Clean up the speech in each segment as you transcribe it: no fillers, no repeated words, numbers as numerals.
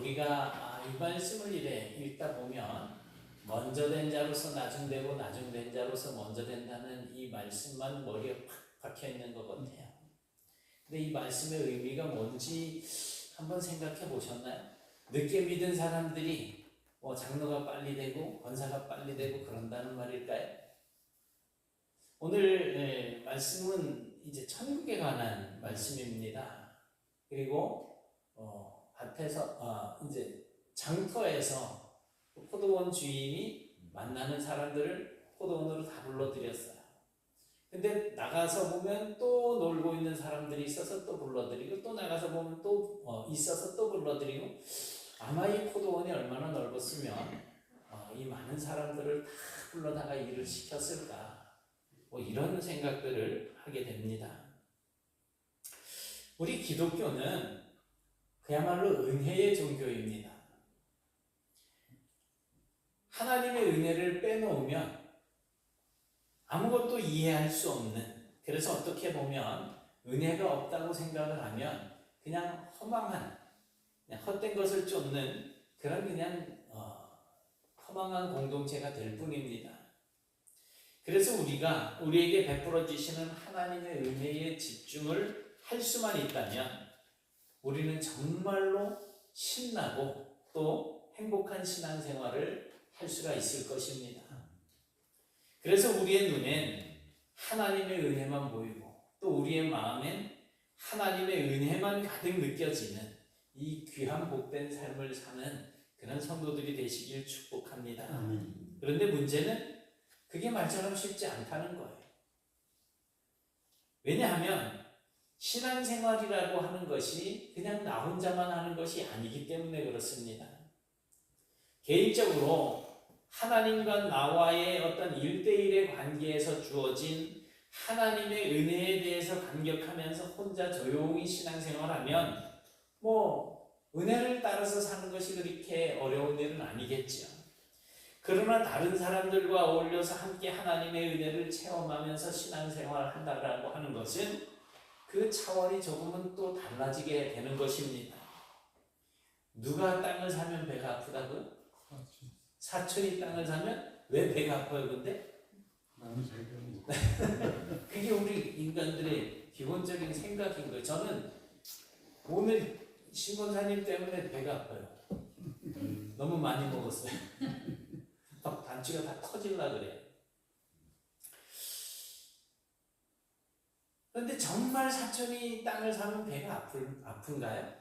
우리가 이 말씀을 읽다 보면 먼저 된 자로서 나중되고 나중된 자로서 먼저 된다는 이 말씀만 머리에 팍 박혀 있는 것 같아요. 근데 이 말씀의 의미가 뭔지 한번 생각해 보셨나요? 늦게 믿은 사람들이 장로가 빨리 되고 권사가 빨리 되고 그런다는 말일까요? 오늘 말씀은 이제 천국에 관한 말씀입니다. 그리고 밭에서 이제 장터에서 포도원 주인이 만나는 사람들을 포도원으로 다 불러들였어요. 근데 나가서 보면 또 놀고 있는 사람들이 있어서 또 불러들이고, 또 나가서 보면 또 있어서 또 불러들이고, 아마 이 포도원이 얼마나 넓었으면 이 많은 사람들을 다 불러다가 일을 시켰을까, 이런 생각들을 하게 됩니다. 우리 기독교는 그야말로 은혜의 종교입니다. 하나님의 은혜를 빼놓으면 아무것도 이해할 수 없는, 그래서 어떻게 보면 은혜가 없다고 생각을 하면 그냥 허망한, 그냥 헛된 것을 쫓는 그런 그냥 허망한 공동체가 될 뿐입니다. 그래서 우리가 우리에게 베풀어 주시는 하나님의 은혜에 집중을 할 수만 있다면 우리는 정말로 신나고 또 행복한 신앙생활을 할 수가 있을 것입니다. 그래서 우리의 눈엔 하나님의 은혜만 보이고 또 우리의 마음엔 하나님의 은혜만 가득 느껴지는 이 귀한 복된 삶을 사는 그런 성도들이 되시길 축복합니다. 그런데 문제는 그게 말처럼 쉽지 않다는 거예요. 왜냐하면 신앙생활이라고 하는 것이 그냥 나 혼자만 하는 것이 아니기 때문에 그렇습니다. 개인적으로 하나님과 나와의 어떤 1대1의 관계에서 주어진 하나님의 은혜에 대해서 감격하면서 혼자 조용히 신앙생활하면 은혜를 따라서 사는 것이 그렇게 어려운 일은 아니겠죠. 그러나 다른 사람들과 어울려서 함께 하나님의 은혜를 체험하면서 신앙생활을 한다고 하는 것은 그 차원이 조금은 또 달라지게 되는 것입니다. 누가 땅을 사면 배가 아프다고요? 사촌이 땅을 사면 왜 배가 아파요? 근데? 그게 우리 인간들의 기본적인 생각인 거예요. 저는 오늘 신권사님 때문에 배가 아파요. 너무 많이 먹었어요. 단추가 다 터질라 그래요. 그런데 정말 사촌이 땅을 사면 배가 아픈가요?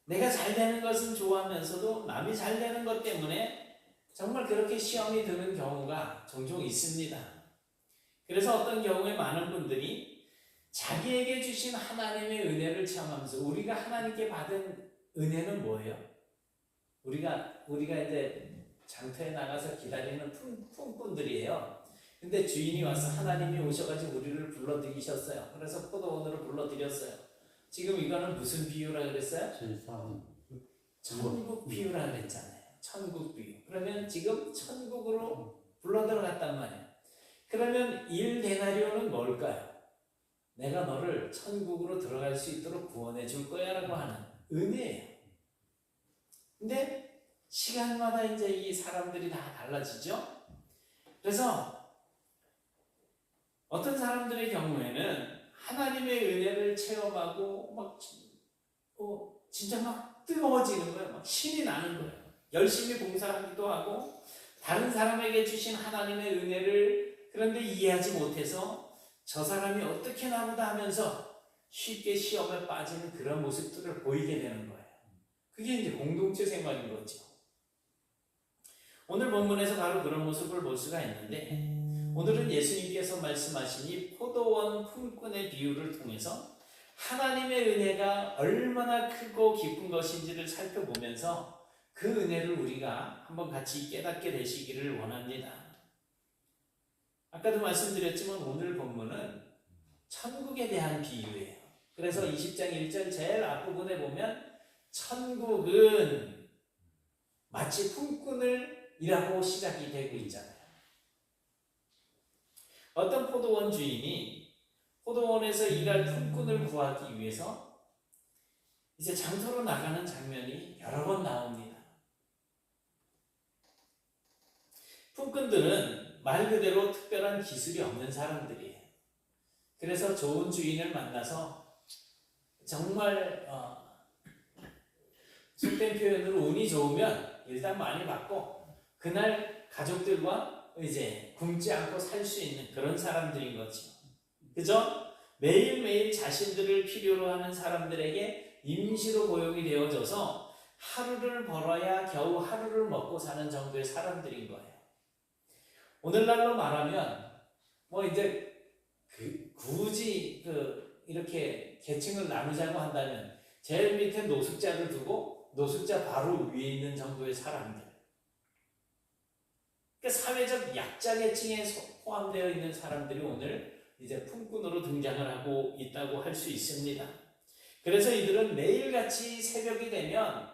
내가 잘 되는 것은 좋아하면서도 남이 잘 되는 것 때문에 정말 그렇게 시험이 드는 경우가 종종 있습니다. 그래서 어떤 경우에 많은 분들이 자기에게 주신 하나님의 은혜를 체험하면서, 우리가 하나님께 받은 은혜는 뭐예요? 우리가 이제 장터에 나가서 기다리는 품꾼들이에요. 근데 주인이 와서 하나님이 오셔가지고 우리를 불러들이셨어요. 그래서 포도원으로 불러들였어요. 지금 이거는 무슨 비유라 그랬어요? 천국 비유라 그랬잖아요. 천국 비유. 그러면 지금 천국으로 불러들어갔단 말이에요. 그러면 1데나리온은 뭘까요? 내가 너를 천국으로 들어갈 수 있도록 구원해 줄 거야 라고 하는 은혜예요. 근데 시간마다 이제 이 사람들이 다 달라지죠? 그래서 어떤 사람들의 경우에는 하나님의 은혜를 체험하고 진짜 막 뜨거워지는 거예요. 막 신이 나는 거예요. 열심히 봉사하기도 하고 다른 사람에게 주신 하나님의 은혜를 그런데 이해하지 못해서 저 사람이 어떻게 나보다 하면서 쉽게 시험에 빠지는 그런 모습들을 보이게 되는 거예요. 그게 이제 공동체 생활인 거죠. 오늘 본문에서 바로 그런 모습을 볼 수가 있는데, 오늘은 예수님께서 말씀하신 이 포도원 품꾼의 비유를 통해서 하나님의 은혜가 얼마나 크고 깊은 것인지를 살펴보면서 그 은혜를 우리가 한번 같이 깨닫게 되시기를 원합니다. 아까도 말씀드렸지만 오늘 본문은 천국에 대한 비유예요. 그래서 20장 1절 제일 앞부분에 보면 천국은 마치 품꾼을 이라고 시작이 되고 있잖아요. 어떤 포도원 주인이 포도원에서 일할 품꾼을 구하기 위해서 이제 장터로 나가는 장면이 여러 번 나옵니다. 품꾼들은 말 그대로 특별한 기술이 없는 사람들이에요. 그래서 좋은 주인을 만나서 정말 속된 표현으로 운이 좋으면 일단 많이 받고 그날 가족들과 이제 굶지 않고 살 수 있는 그런 사람들인 거죠. 그죠? 매일매일 자신들을 필요로 하는 사람들에게 임시로 고용이 되어져서 하루를 벌어야 겨우 하루를 먹고 사는 정도의 사람들인 거예요. 오늘날로 말하면 뭐 이제 굳이 이렇게 계층을 나누자고 한다면 제일 밑에 노숙자를 두고 노숙자 바로 위에 있는 정도의 사람들. 그러니까 사회적 약자 계층에 포함되어 있는 사람들이 오늘 이제 품꾼으로 등장을 하고 있다고 할 수 있습니다. 그래서 이들은 매일같이 새벽이 되면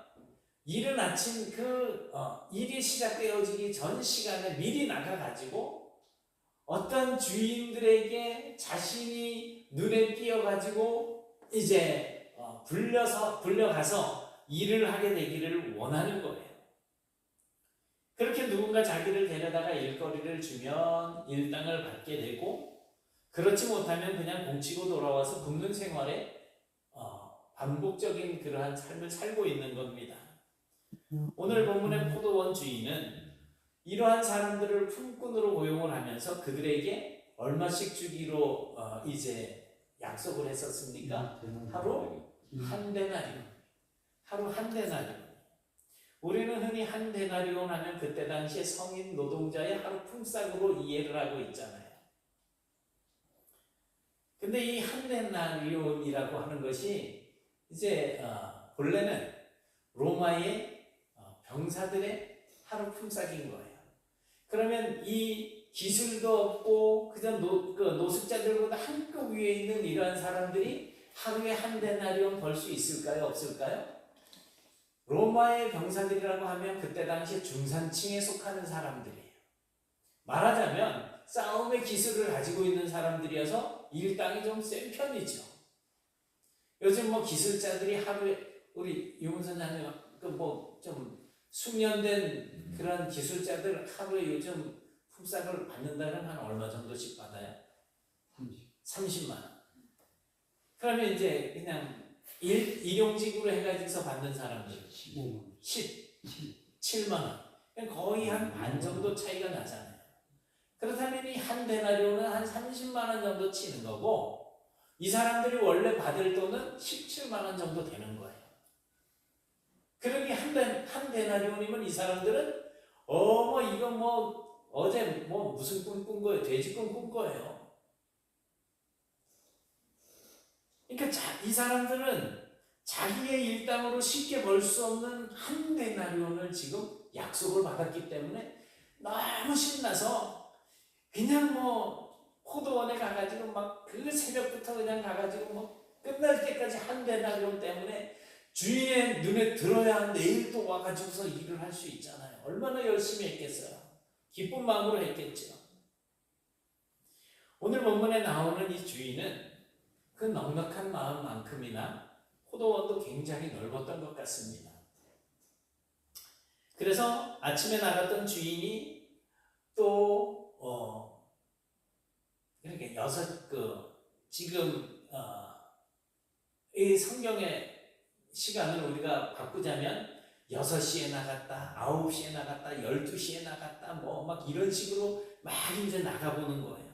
이른 아침 일이 시작되어지기 전 시간에 미리 나가가지고 어떤 주인들에게 자신이 눈에 띄어가지고 이제 불려가서 일을 하게 되기를 원하는 거예요. 그렇게 누군가 자기를 데려다가 일거리를 주면 일당을 받게 되고 그렇지 못하면 그냥 공치고 돌아와서 굶는 생활에 반복적인 그러한 삶을 살고 있는 겁니다. 오늘 본문의 포도원 주인은 이러한 사람들을 품꾼으로 고용을 하면서 그들에게 얼마씩 주기로 이제 약속을 했었습니까? 하루 한 데나리온. 하루 한 데나리온. 우리는 흔히 한 데나리온 하면 그때 당시에 성인 노동자의 하루 품삯으로 이해를 하고 있잖아요. 근데 이 한 데나리온이라고 하는 것이 이제 본래는 로마의 병사들의 하루 품삯인 거예요. 그러면 이 기술도 없고 그냥 노숙자들보다 한급 위에 있는 이러한 사람들이 하루에 한 데나리온 벌 수 있을까요? 없을까요? 로마의 병사들이라고 하면 그때 당시 중산층에 속하는 사람들이에요. 말하자면 싸움의 기술을 가지고 있는 사람들이어서 일당이 좀 센 편이죠. 요즘 뭐 기술자들이 하루에 우리 유문 선생님 좀 숙련된 그런 기술자들 하루에 요즘 품삯을 받는다면 한 얼마 정도씩 받아요? 30만 원. 그러면 이제 그냥 일용직으로 해가지고서 받는 사람들 17만 원. 거의 한 반 정도 차이가 나잖아요. 그렇다면 이 한 데나리온은 한 30만 원 정도 치는 거고 이 사람들이 원래 받을 돈은 17만 원 정도 되는 거예요. 그러니 한 데나리온이면 이 사람들은 이거 어제 무슨 꿈 꾼 거예요? 돼지 꿈 꾼 거예요. 그러니까 이 사람들은 자기의 일당으로 쉽게 벌 수 없는 한 데나리온을 지금 약속을 받았기 때문에 너무 신나서 그냥 포도원에 가가지고 그 새벽부터 그냥 가가지고 끝날 때까지 한 데나리온 때문에 주인의 눈에 들어야 내일 또 와가지고서 일을 할 수 있잖아요. 얼마나 열심히 했겠어요. 기쁜 마음으로 했겠죠. 오늘 본문에 나오는 이 주인은 그 넉넉한 마음만큼이나 포도원도 굉장히 넓었던 것 같습니다. 그래서 아침에 나갔던 주인이 또 이렇게 지금 이 성경의 시간을 우리가 바꾸자면 6시에 나갔다, 9시에 나갔다, 12시에 나갔다, 이런 식으로 이제 나가보는 거예요.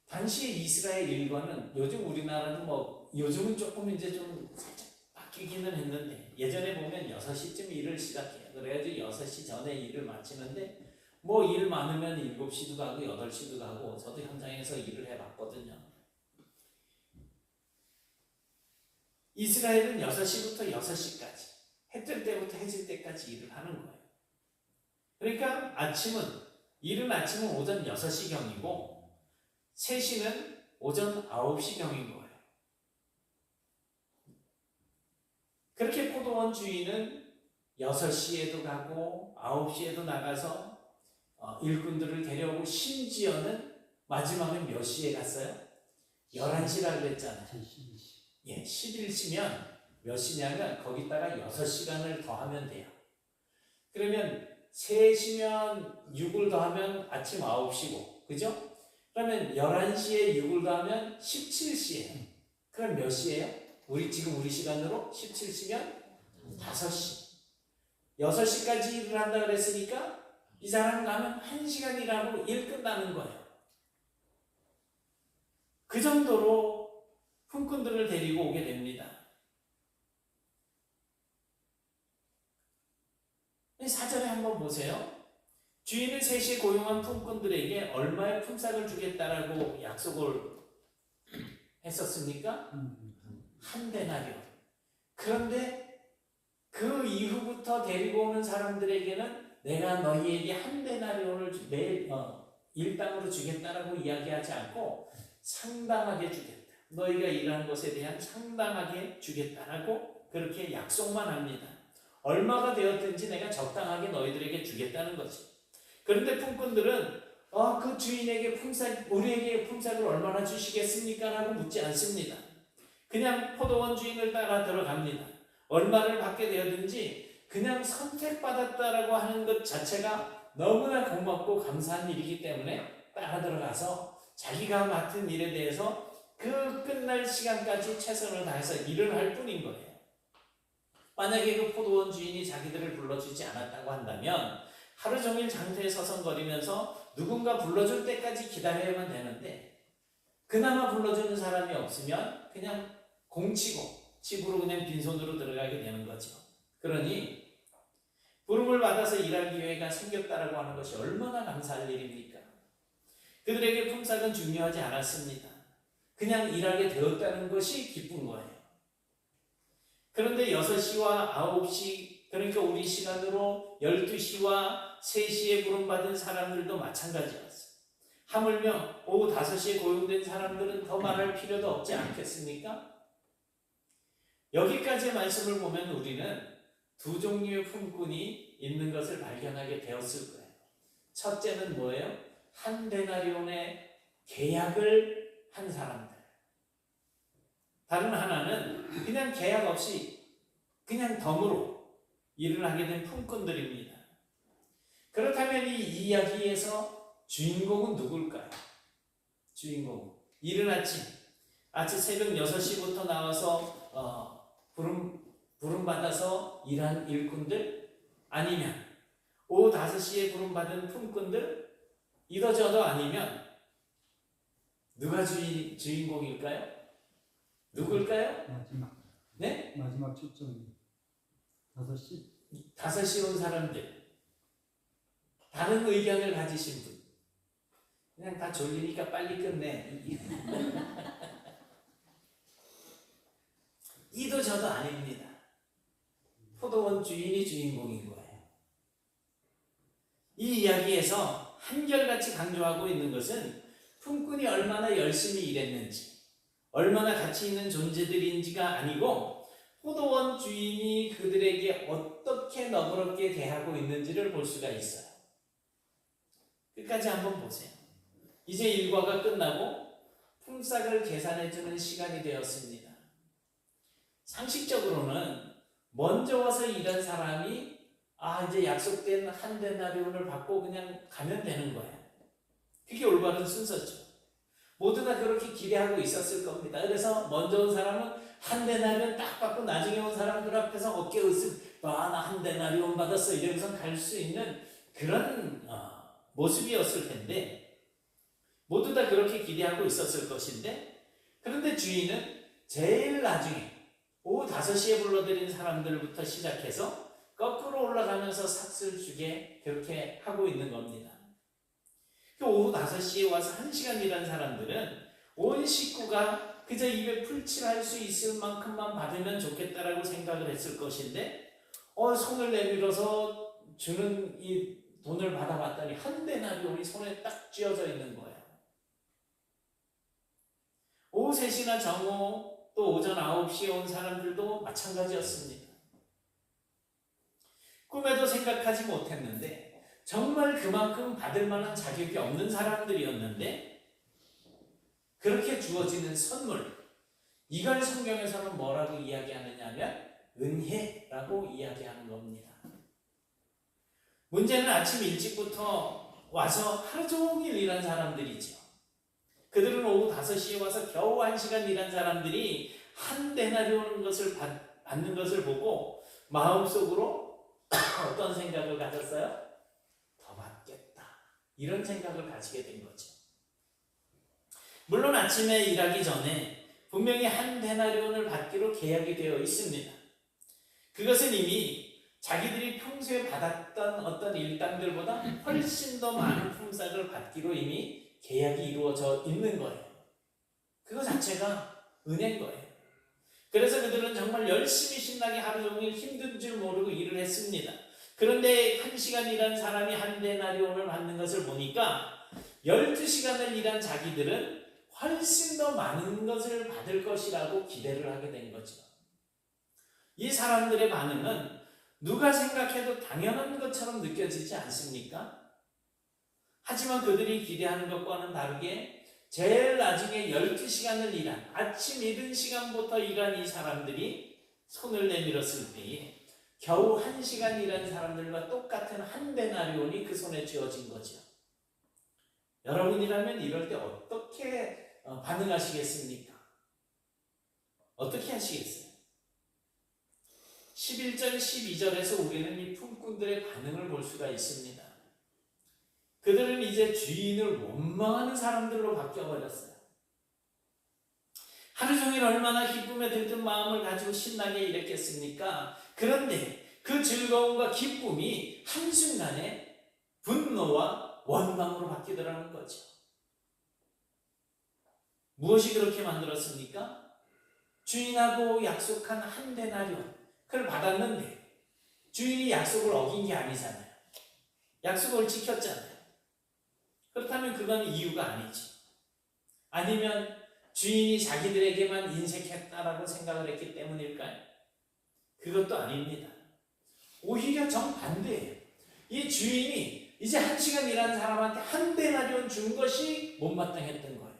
당시 이스라엘 일과는 요즘 우리나라도 요즘은 조금 이제 좀 살짝 바뀌기는 했는데 예전에 보면 6시쯤 일을 시작해요. 그래가지고 6시 전에 일을 마치는데 일 많으면 7시도 가고 8시도 가고 저도 현장에서 일을 해봤거든요. 이스라엘은 6시부터 6시까지 해 뜰 때부터 해질 때까지 일을 하는 거예요. 그러니까 이른 아침은 오전 6시경이고 3시는 오전 9시경인 거예요. 그렇게 포도원 주인은 6시에도 가고 9시에도 나가서 일꾼들을 데려오고 심지어는 마지막에 몇 시에 갔어요? 11시라고 그랬잖아요. 10일 쉬면 몇 시냐면 거기다가 6시간을 더하면 돼요. 그러면 3시면 6을 더하면 아침 9시고, 그죠? 그러면 11시에 6을 더하면 17시예요. 그럼 몇 시예요? 지금 우리 시간으로 17시면 5시. 6시까지 일을 한다 그랬으니까 이 사람 가면 1시간 일하고 일 끝나는 거예요. 그 정도로 품꾼들을 데리고 오게 됩니다. 사전에 한번 보세요. 주인을 3시에 고용한 품꾼들에게 얼마의 품삯을 주겠다라고 약속을 했었습니까? 한 데나리온. 그런데 그 이후부터 데리고 오는 사람들에게는 내가 너희에게 한 데나리온을 매일 일당으로 주겠다라고 이야기하지 않고 상당하게 주겠다. 너희가 일한 것에 대한 상당하게 주겠다라고 그렇게 약속만 합니다. 얼마가 되었든지 내가 적당하게 너희들에게 주겠다는 거지. 그런데 품꾼들은 그 주인에게 우리에게 품삯을 얼마나 주시겠습니까? 라고 묻지 않습니다. 그냥 포도원 주인을 따라 들어갑니다. 얼마를 받게 되었든지 그냥 선택받았다라고 하는 것 자체가 너무나 고맙고 감사한 일이기 때문에 따라 들어가서 자기가 맡은 일에 대해서 그 끝날 시간까지 최선을 다해서 일을 할 뿐인 거예요. 만약에 그 포도원 주인이 자기들을 불러주지 않았다고 한다면 하루 종일 장터에 서성거리면서 누군가 불러줄 때까지 기다려야만 되는데, 그나마 불러주는 사람이 없으면 그냥 공치고 집으로 그냥 빈손으로 들어가게 되는 거죠. 그러니 부름을 받아서 일할 기회가 생겼다라고 하는 것이 얼마나 감사할 일입니까? 그들에게 품삯은 중요하지 않았습니다. 그냥 일하게 되었다는 것이 기쁜 거예요. 그런데 6시와 9시, 그러니까 우리 시간으로 12시와 3시에 부름받은 사람들도 마찬가지였어요. 하물며 오후 5시에 고용된 사람들은 더 말할 필요도 없지 않겠습니까? 여기까지의 말씀을 보면 우리는 두 종류의 품꾼이 있는 것을 발견하게 되었을 거예요. 첫째는 뭐예요? 한 데나리온의 계약을 한 사람들. 다른 하나는 그냥 계약 없이 그냥 덤으로 일을 하게 된 품꾼들입니다. 그렇다면 이 이야기에서 주인공은 누굴까요? 주인공. 이른 아침 새벽 6시부터 나와서 부름받아서 일한 일꾼들, 아니면 오후 5시에 부름받은 품꾼들, 이러저러 아니면 누가 주인공일까요? 누굴까요? 마지막. 네? 마지막 초점이 5시. 5시 온 사람들. 다른 의견을 가지신 분. 그냥 다 졸리니까 빨리 끝내. 이도 저도 아닙니다. 포도원 주인이 주인공인 거예요. 이 이야기에서 한결같이 강조하고 있는 것은 품꾼이 얼마나 열심히 일했는지, 얼마나 가치 있는 존재들인지가 아니고 포도원 주인이 그들에게 어떻게 너그럽게 대하고 있는지를 볼 수가 있어요. 끝까지 한번 보세요. 이제 일과가 끝나고 품삯을 계산해주는 시간이 되었습니다. 상식적으로는 먼저 와서 일한 사람이 이제 약속된 한 데나리온을 받고 그냥 가면 되는 거예요. 그게 올바른 순서죠. 모두 다 그렇게 기대하고 있었을 겁니다. 그래서 먼저 온 사람은 한 데나리온 딱 받고 나중에 온 사람들 앞에서 어깨 으쓱 나 한 데나리온 받았어 이러면서 갈 수 있는 그런 모습이었을 텐데, 모두 다 그렇게 기대하고 있었을 것인데, 그런데 주인은 제일 나중에 오후 5시에 불러들인 사람들부터 시작해서 거꾸로 올라가면서 삭슬 주게 그렇게 하고 있는 겁니다. 오후 5시에 와서 1시간 일한 사람들은 온 식구가 그저 입에 풀칠할 수 있을 만큼만 받으면 좋겠다라고 생각을 했을 것인데, 손을 내밀어서 주는 이 돈을 받아봤더니 한 데나리온이 손에 딱 쥐어져 있는 거예요. 오후 3시나 정오 또 오전 9시에 온 사람들도 마찬가지였습니다. 꿈에도 생각하지 못했는데 정말 그만큼 받을 만한 자격이 없는 사람들이었는데 그렇게 주어지는 선물, 이걸 성경에서는 뭐라고 이야기하느냐면 은혜라고 이야기하는 겁니다. 문제는 아침 일찍부터 와서 하루 종일 일한 사람들이죠. 그들은 오후 5시에 와서 겨우 1시간 일한 사람들이 한 데나리온 것을 받는 것을 보고 마음속으로 어떤 생각을 가졌어요? 더 받겠다. 이런 생각을 가지게 된 거죠. 물론 아침에 일하기 전에 분명히 한 데나리온을 받기로 계약이 되어 있습니다. 그것은 이미 자기들이 평소에 받았던 어떤 일당들보다 훨씬 더 많은 품삯을 받기로 이미 계약이 이루어져 있는 거예요. 그거 자체가 은혜인 거예요. 그래서 그들은 정말 열심히 신나게 하루 종일 힘든 줄 모르고 일을 했습니다. 그런데 1시간 일한 사람이 한 데나리온을 받는 것을 보니까 12시간을 일한 자기들은 훨씬 더 많은 것을 받을 것이라고 기대를 하게 된 거죠. 이 사람들의 반응은 누가 생각해도 당연한 것처럼 느껴지지 않습니까? 하지만 그들이 기대하는 것과는 다르게 제일 나중에 12시간을 일한 아침 이른 시간부터 일한 이 사람들이 손을 내밀었을 때에 겨우 1시간 일한 사람들과 똑같은 한 데나리온이 그 손에 쥐어진 거죠. 여러분이라면 이럴 때 어떻게 반응하시겠습니까? 어떻게 하시겠어요? 11절, 12절에서 우리는 이 품꾼들의 반응을 볼 수가 있습니다. 그들은 이제 주인을 원망하는 사람들로 바뀌어버렸어요. 하루 종일 얼마나 기쁨에 들뜬 마음을 가지고 신나게 일했겠습니까? 그런데 그 즐거움과 기쁨이 한순간에 분노와 원망으로 바뀌더라는 거죠. 무엇이 그렇게 만들었습니까? 주인하고 약속한 한 데나리온, 그걸 받았는데 주인이 약속을 어긴 게 아니잖아요. 약속을 지켰잖아요. 그렇다면 그건 이유가 아니지. 아니면 주인이 자기들에게만 인색했다라고 생각을 했기 때문일까요? 그것도 아닙니다. 오히려 정반대예요. 이 주인이 이제 1시간 일한 사람한테 한 데나리온 준 것이 못마땅했던 거예요.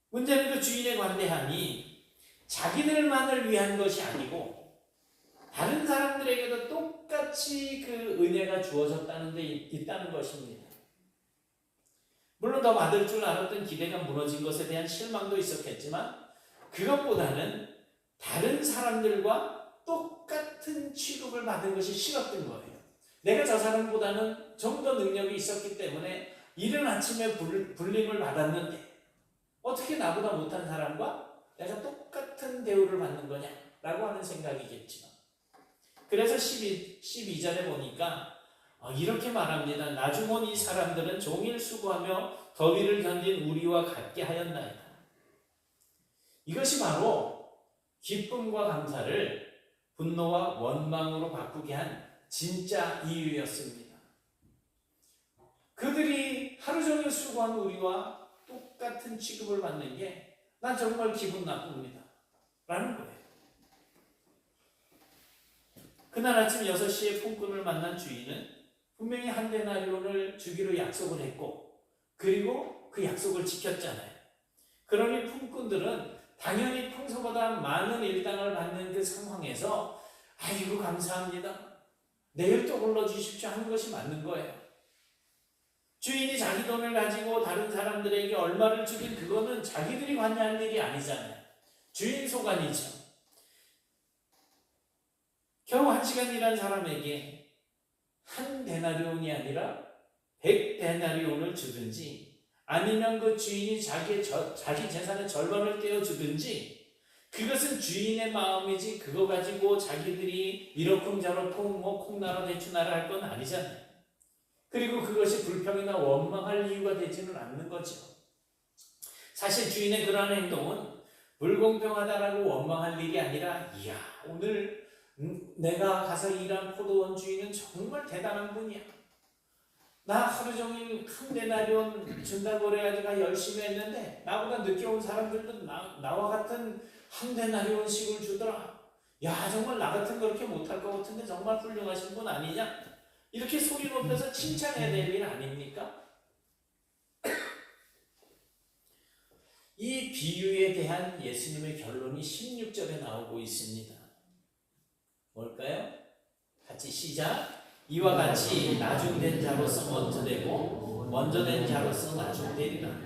문제는 그 주인의 관대함이 자기들만을 위한 것이 아니고 다른 사람들에게도 똑같이 그 은혜가 주어졌다는 데 있다는 것입니다. 물론 더 받을 줄 알았던 기대가 무너진 것에 대한 실망도 있었겠지만 그것보다는 다른 사람들과 똑같은 취급을 받은 것이 싫었던 거예요. 내가 저 사람보다는 좀 더 능력이 있었기 때문에 이른 아침에 불림을 받았는데 어떻게 나보다 못한 사람과 내가 똑같은 대우를 받는 거냐라고 하는 생각이겠죠. 그래서 12절에 보니까 이렇게 말합니다. 나중 온 이 사람들은 종일 수고하며 더위를 견딘 우리와 같게 하였나이다. 이것이 바로 기쁨과 감사를 분노와 원망으로 바꾸게 한 진짜 이유였습니다. 그들이 하루 종일 수고한 우리와 똑같은 취급을 받는 게 난 정말 기분 나쁩니다. 라는 거예요. 그날 아침 6시에 품꾼을 만난 주인은 분명히 한 데나리온을 주기로 약속을 했고 그리고 그 약속을 지켰잖아요. 그러니 품꾼들은 당연히 평소보다 많은 일당을 받는 그 상황에서 아이고 감사합니다. 내일 또 불러주십시오 하는 것이 맞는 거예요. 주인이 자기 돈을 가지고 다른 사람들에게 얼마를 주긴 그거는 자기들이 관여할 일이 아니잖아요. 주인 소관이죠. 겨우 1시간 일한 사람에게 한 데나리온이 아니라 100데나리온을 주든지 아니면 그 주인이 자기 재산의 절반을 떼어주든지 그것은 주인의 마음이지 그거 가지고 자기들이 이러쿵저러쿵 콩나라 대추나라 할 건 아니잖아요. 그리고 그것이 불평이나 원망할 이유가 되지는 않는 거죠. 사실 주인의 그러한 행동은 불공평하다라고 원망할 일이 아니라 이야 오늘 내가 가서 일한 포도원 주인은 정말 대단한 분이야. 나 하루 종일 한 데나리온 준다고 그래가지고 열심히 했는데 나보다 늦게 온 사람들도 나와 같은 한 데나리온씩을 주더라. 야 정말 나 같은 거 그렇게 못할 것 같은데 정말 훌륭하신 분 아니냐? 이렇게 소리 높여서 칭찬해야 될 일 아닙니까? 이 비유에 대한 예수님의 결론이 16절에 나오고 있습니다. 뭘까요? 같이 시작. 이와 같이 나중된 자로서 먼저 되고 먼저 된 자로서 나중되리라.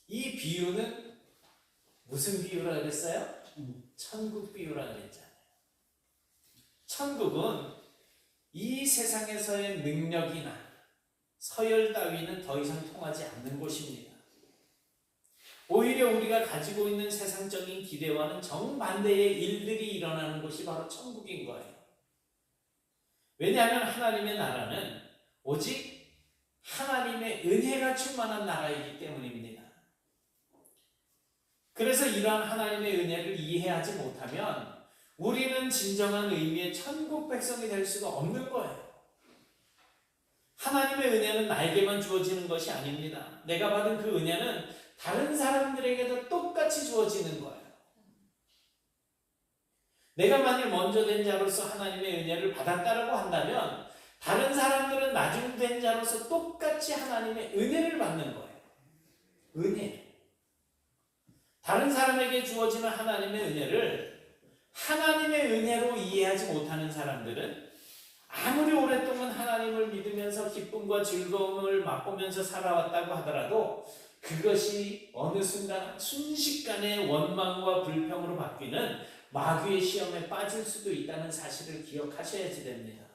이 비유는 무슨 비유라 그랬어요? 천국 비유라 그랬잖아요. 천국은 이 세상에서의 능력이나 서열 따위는 더 이상 통하지 않는 곳입니다. 오히려 우리가 가지고 있는 세상적인 기대와는 정반대의 일들이 일어나는 곳이 바로 천국인 거예요. 왜냐하면 하나님의 나라는 오직 하나님의 은혜가 충만한 나라이기 때문입니다. 그래서 이러한 하나님의 은혜를 이해하지 못하면 우리는 진정한 의미의 천국 백성이 될 수가 없는 거예요. 하나님의 은혜는 나에게만 주어지는 것이 아닙니다. 내가 받은 그 은혜는 다른 사람들에게도 똑같이 주어지는 거예요. 내가 만일 먼저 된 자로서 하나님의 은혜를 받았다라고 한다면 다른 사람들은 나중된 자로서 똑같이 하나님의 은혜를 받는 거예요. 은혜. 다른 사람에게 주어지는 하나님의 은혜를 하나님의 은혜로 이해하지 못하는 사람들은 아무리 오랫동안 하나님을 믿으면서 기쁨과 즐거움을 맛보면서 살아왔다고 하더라도 그것이 어느 순간 순식간에 원망과 불평으로 바뀌는 마귀의 시험에 빠질 수도 있다는 사실을 기억하셔야지 됩니다.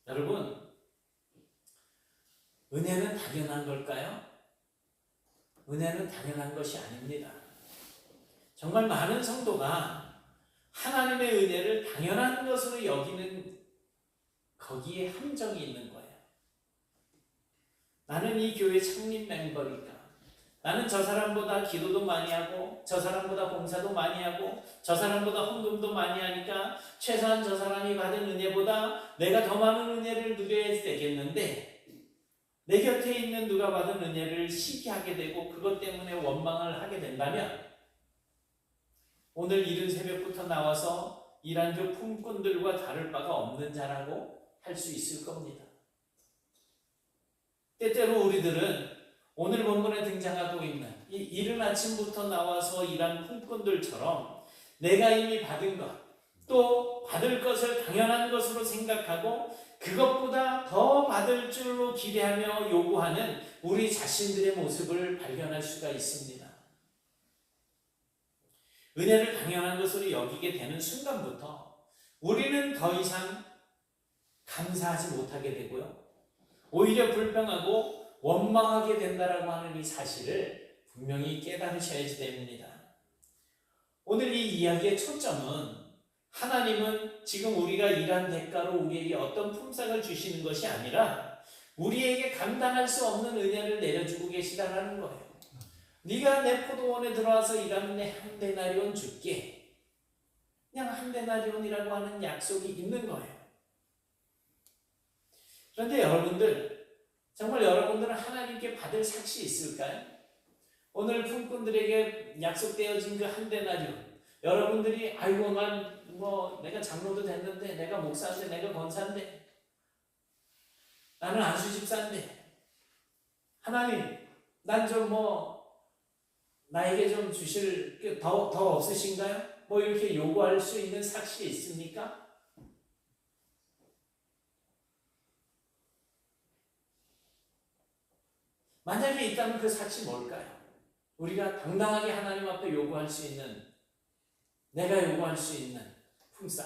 여러분, 은혜는 당연한 걸까요? 은혜는 당연한 것이 아닙니다. 정말 많은 성도가 하나님의 은혜를 당연한 것으로 여기는 거기에 함정이 있는 거예요. 나는 이 교회 창립 멤버니까, 나는 저 사람보다 기도도 많이 하고 저 사람보다 봉사도 많이 하고 저 사람보다 헌금도 많이 하니까 최소한 저 사람이 받은 은혜보다 내가 더 많은 은혜를 누려야 되겠는데, 내 곁에 있는 누가 받은 은혜를 시기하게 되고 그것 때문에 원망을 하게 된다면 오늘 이른 새벽부터 나와서 일한 그 품꾼들과 다를 바가 없는 자라고 할 수 있을 겁니다. 때때로 우리들은 오늘 본문에 등장하고 있는 이 이른 아침부터 나와서 일한 품꾼들처럼 내가 이미 받은 것, 또 받을 것을 당연한 것으로 생각하고 그것보다 더 받을 줄로 기대하며 요구하는 우리 자신들의 모습을 발견할 수가 있습니다. 은혜를 당연한 것으로 여기게 되는 순간부터 우리는 더 이상 감사하지 못하게 되고요, 오히려 불평하고 원망하게 된다라고 하는 이 사실을 분명히 깨달으셔야지 됩니다. 오늘 이 이야기의 초점은 하나님은 지금 우리가 일한 대가로 우리에게 어떤 품삯을 주시는 것이 아니라 우리에게 감당할 수 없는 은혜를 내려주고 계시다라는 거예요. 네가 내 포도원에 들어와서 일하면 내 한 데나리온 줄게. 그냥 한 데나리온이라고 하는 약속이 있는 거예요. 그런데 여러분들, 정말 여러분들은 하나님께 받을 삭시 있을까요? 오늘 품꾼들에게 약속되어진 그 한 데나리온, 여러분들이 아이고 난 내가 장로도 됐는데, 내가 목사인데, 내가 권사인데, 나는 안수집사인데, 하나님 난 좀 나에게 좀 주실 더 없으신가요? 이렇게 요구할 수 있는 삭시 있습니까? 만약에 있다면 그 삭시 뭘까요? 우리가 당당하게 하나님 앞에 요구할 수 있는, 내가 요구할 수 있는 품삯.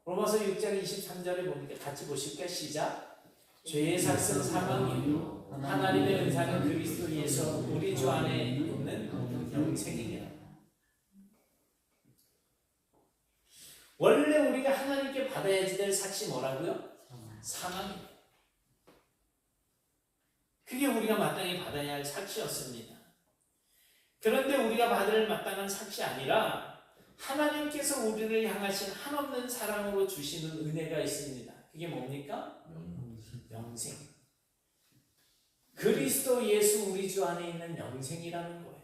로마서 6장 23절에 보니까 같이 보실까요? 시작. 죄의 삭은 사망이요 하나님의 은사는 그리스도 예수 우리 주 안에 있는 영생이니라. 원래 우리가 하나님께 받아야지 될 삭시 뭐라고요? 사망입니다. 그게 우리가 마땅히 받아야 할 삭시였습니다. 그런데 우리가 받을 마땅한 삭시 아니라 하나님께서 우리를 향하신 한없는 사랑으로 주시는 은혜가 있습니다. 그게 뭡니까? 영생. 그리스도 예수 우리 주 안에 있는 영생이라는 거예요.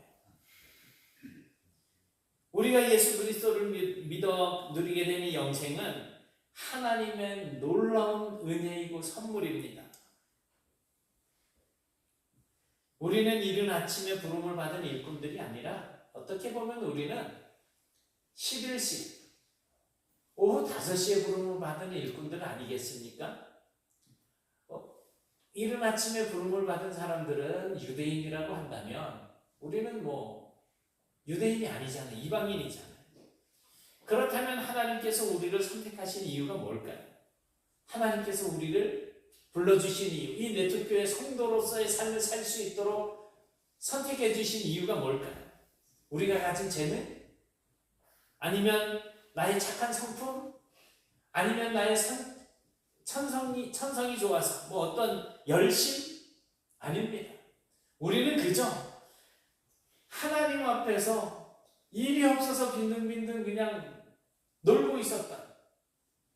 우리가 예수 그리스도를 믿어 누리게 되는 영생은 하나님의 놀라운 은혜이고 선물입니다. 우리는 이른 아침에 부름을 받은 일꾼들이 아니라 어떻게 보면 우리는 11시, 오후 5시에 부름을 받은 일꾼들 아니겠습니까? 이른 아침에 부름을 받은 사람들은 유대인이라고 한다면 우리는 유대인이 아니잖아요. 이방인이잖아요. 그렇다면 하나님께서 우리를 선택하신 이유가 뭘까요? 하나님께서 우리를 불러주신 이유, 이 네트교회 성도로서의 삶을 살 수 있도록 선택해 주신 이유가 뭘까요? 우리가 가진 재능? 아니면 나의 착한 성품? 아니면 나의 천성이 좋아서 어떤 열심? 아닙니다. 우리는 그저 하나님 앞에서 일이 없어서 빈둥빈둥 그냥 놀고 있었다.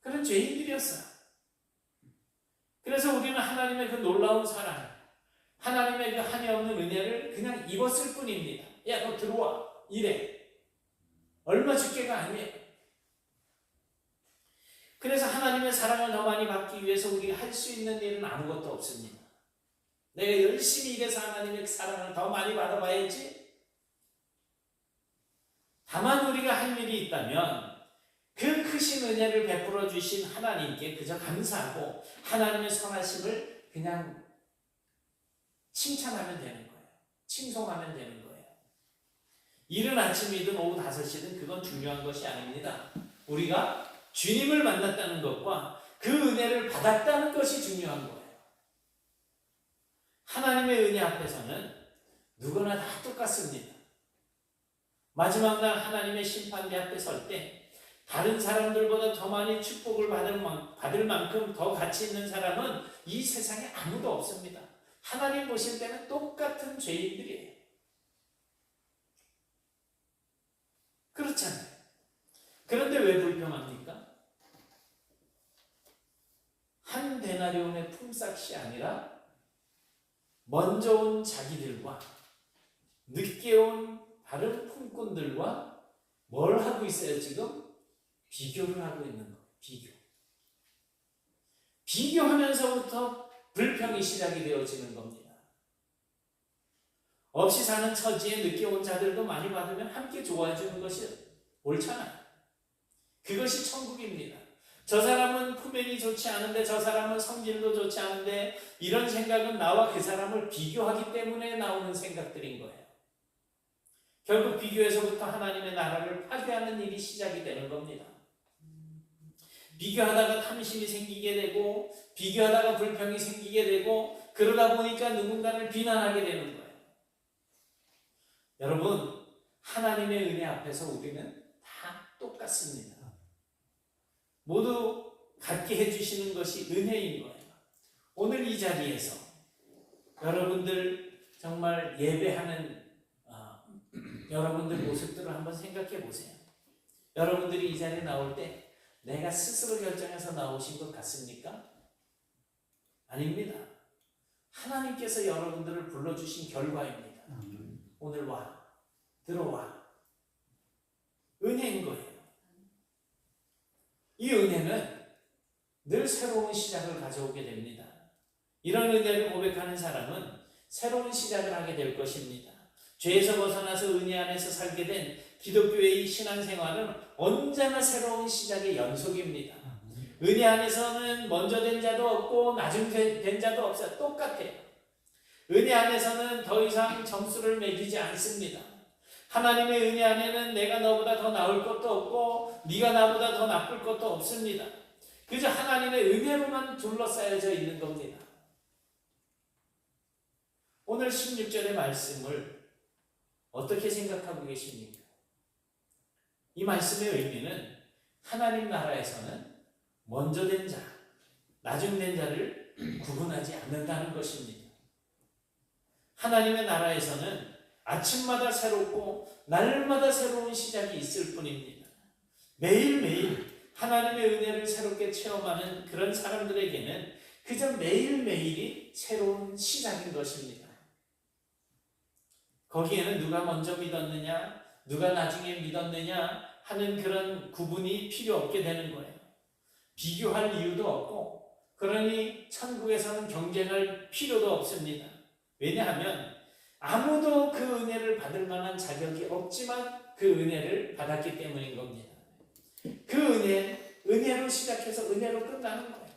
그런 죄인들이었어요. 그래서 우리는 하나님의 그 놀라운 사랑, 하나님의 그 한이 없는 은혜를 그냥 입었을 뿐입니다. 야, 너 들어와. 이래. 얼마 줄게가 아니에요. 그래서 하나님의 사랑을 더 많이 받기 위해서 우리가 할 수 있는 일은 아무것도 없습니다. 내가 열심히 일해서 하나님의 사랑을 더 많이 받아봐야지. 다만 우리가 할 일이 있다면 그 크신 은혜를 베풀어 주신 하나님께 그저 감사하고 하나님의 선하심을 그냥 칭찬하면 되는 거예요. 칭송하면 되는 거예요. 이른 아침이든 오후 5시든 그건 중요한 것이 아닙니다. 우리가 주님을 만났다는 것과 그 은혜를 받았다는 것이 중요한 거예요. 하나님의 은혜 앞에서는 누구나 다 똑같습니다. 마지막 날 하나님의 심판대 앞에 설 때 다른 사람들보다 더 많이 축복을 받을 만큼 더 가치 있는 사람은 이 세상에 아무도 없습니다. 하나님 보실 때는 똑같은 죄인들이에요. 그렇잖아요. 그런데 왜 불평합니까? 한 데나리온의 품삯이 아니라 먼저 온 자기들과 늦게 온 다른 품꾼들과 뭘 하고 있어요 지금? 비교를 하고 있는 거예요. 비교하면서부터 불평이 시작이 되어지는 겁니다. 없이 사는 처지에 늦게 온 자들도 많이 받으면 함께 좋아해 주는 것이 옳잖아요. 그것이 천국입니다. 저 사람은 품행이 좋지 않은데 저 사람은 성질도 좋지 않은데 이런 생각은 나와 그 사람을 비교하기 때문에 나오는 생각들인 거예요. 결국 비교에서부터 하나님의 나라를 파괴하는 일이 시작이 되는 겁니다. 비교하다가 탐심이 생기게 되고 비교하다가 불평이 생기게 되고 그러다 보니까 누군가를 비난하게 되는 거예요. 여러분, 하나님의 은혜 앞에서 우리는 다 똑같습니다. 모두 갖게 해주시는 것이 은혜인 거예요. 오늘 이 자리에서 여러분들 정말 예배하는 여러분들 모습들을 한번 생각해 보세요. 여러분들이 이 자리에 나올 때 내가 스스로 결정해서 나오신 것 같습니까? 아닙니다. 하나님께서 여러분들을 불러주신 결과입니다. 오늘 와, 들어와. 은혜인 거예요. 이 은혜는 늘 새로운 시작을 가져오게 됩니다. 이런 은혜를 고백하는 사람은 새로운 시작을 하게 될 것입니다. 죄에서 벗어나서 은혜 안에서 살게 된 기독교의 신앙생활은 언제나 새로운 시작의 연속입니다. 은혜 안에서는 먼저 된 자도 없고 나중 된 자도 없어요. 똑같아요. 은혜 안에서는 더 이상 점수를 매기지 않습니다. 하나님의 은혜 안에는 내가 너보다 더 나을 것도 없고 네가 나보다 더 나쁠 것도 없습니다. 그저 하나님의 은혜로만 둘러싸여져 있는 겁니다. 오늘 16절의 말씀을 어떻게 생각하고 계십니까? 이 말씀의 의미는 하나님 나라에서는 먼저 된 자, 나중 된 자를 구분하지 않는다는 것입니다. 하나님의 나라에서는 아침마다 새롭고 날마다 새로운 시작이 있을 뿐입니다. 매일매일 하나님의 은혜를 새롭게 체험하는 그런 사람들에게는 그저 매일매일이 새로운 시작인 것입니다. 거기에는 누가 먼저 믿었느냐, 누가 나중에 믿었느냐 하는 그런 구분이 필요 없게 되는 거예요. 비교할 이유도 없고, 그러니 천국에서는 경쟁할 필요도 없습니다. 왜냐하면 아무도 그 은혜를 받을 만한 자격이 없지만 그 은혜를 받았기 때문인 겁니다. 그 은혜로 시작해서 은혜로 끝나는 거예요.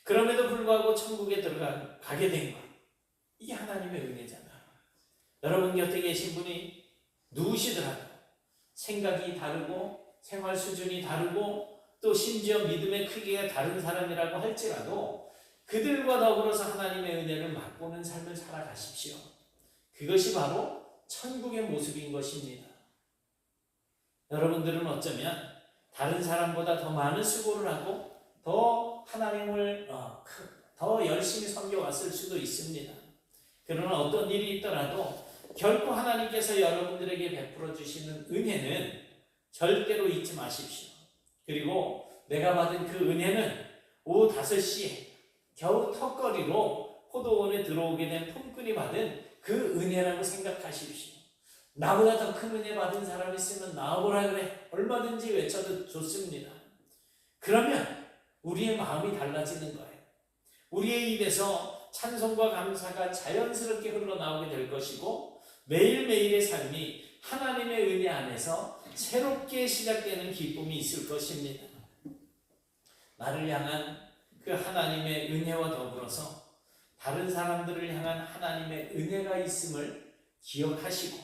그럼에도 불구하고 천국에 가게 된 것, 이게 하나님의 은혜잖아. 여러분 곁에 계신 분이 누구시더라도 생각이 다르고 생활 수준이 다르고 또 심지어 믿음의 크기가 다른 사람이라고 할지라도 그들과 더불어서 하나님의 은혜를 맛보는 삶을 살아가십시오. 그것이 바로 천국의 모습인 것입니다. 여러분들은 어쩌면 다른 사람보다 더 많은 수고를 하고 더 하나님을 더 열심히 섬겨왔을 수도 있습니다. 그러나 어떤 일이 있더라도 결코 하나님께서 여러분들에게 베풀어 주시는 은혜는 절대로 잊지 마십시오. 그리고 내가 받은 그 은혜는 오후 5시에 겨우 턱걸이로 포도원에 들어오게 된 품꾼이 받은 그 은혜라고 생각하십시오. 나보다 더 큰 은혜 받은 사람 있으면 나와보라 그래. 얼마든지 외쳐도 좋습니다. 그러면 우리의 마음이 달라지는 거예요. 우리의 입에서 찬송과 감사가 자연스럽게 흘러나오게 될 것이고 매일매일의 삶이 하나님의 은혜 안에서 새롭게 시작되는 기쁨이 있을 것입니다. 나를 향한 그 하나님의 은혜와 더불어서 다른 사람들을 향한 하나님의 은혜가 있음을 기억하시고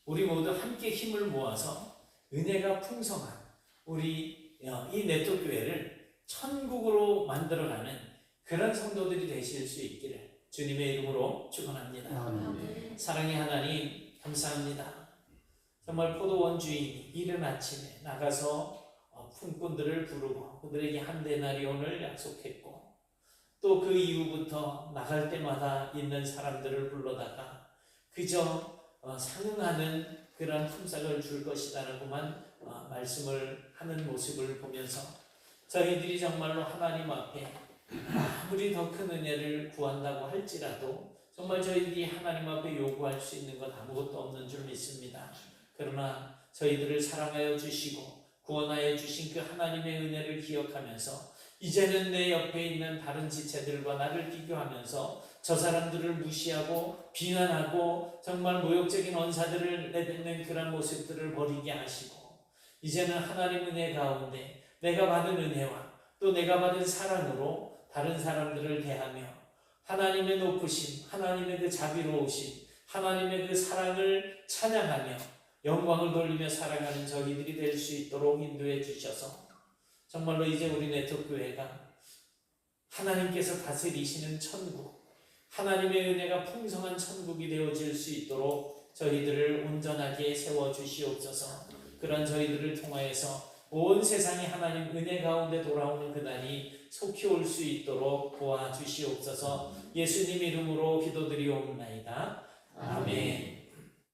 우리 모두 함께 힘을 모아서 은혜가 풍성한 우리 이 네트워크교회를 천국으로 만들어가는 그런 성도들이 되실 수 있기를 주님의 이름으로 축원합니다. 아멘. 사랑의 하나님 감사합니다. 정말 포도원 주인이 이른 아침에 나가서 품꾼들을 부르고 그들에게 한 데나리온을 약속했고 또 그 이후부터 나갈 때마다 있는 사람들을 불러다가 그저 상응하는 그런 품삯을 줄 것이다라고만 말씀을 하는 모습을 보면서 저희들이 정말로 하나님 앞에 아무리 더 큰 은혜를 구한다고 할지라도 정말 저희들이 하나님 앞에 요구할 수 있는 것 아무것도 없는 줄 믿습니다. 그러나 저희들을 사랑하여 주시고 구원하여 주신 그 하나님의 은혜를 기억하면서 이제는 내 옆에 있는 다른 지체들과 나를 비교하면서 저 사람들을 무시하고 비난하고 정말 모욕적인 언사들을 내뱉는 그런 모습들을 버리게 하시고 이제는 하나님 은혜 가운데 내가 받은 은혜와 또 내가 받은 사랑으로 다른 사람들을 대하며 하나님의 높으심, 하나님의 그 자비로우심, 하나님의 그 사랑을 찬양하며 영광을 돌리며 살아가는 저희들이 될 수 있도록 인도해 주셔서 정말로 이제 우리 네트워크교회가 하나님께서 다스리시는 천국, 하나님의 은혜가 풍성한 천국이 되어질 수 있도록 저희들을 온전하게 세워주시옵소서. 그런 저희들을 통하여서 온 세상이 하나님 은혜 가운데 돌아오는 그날이 속히 올 수 있도록 도와주시옵소서. 예수님 이름으로 기도드리옵나이다. 아멘.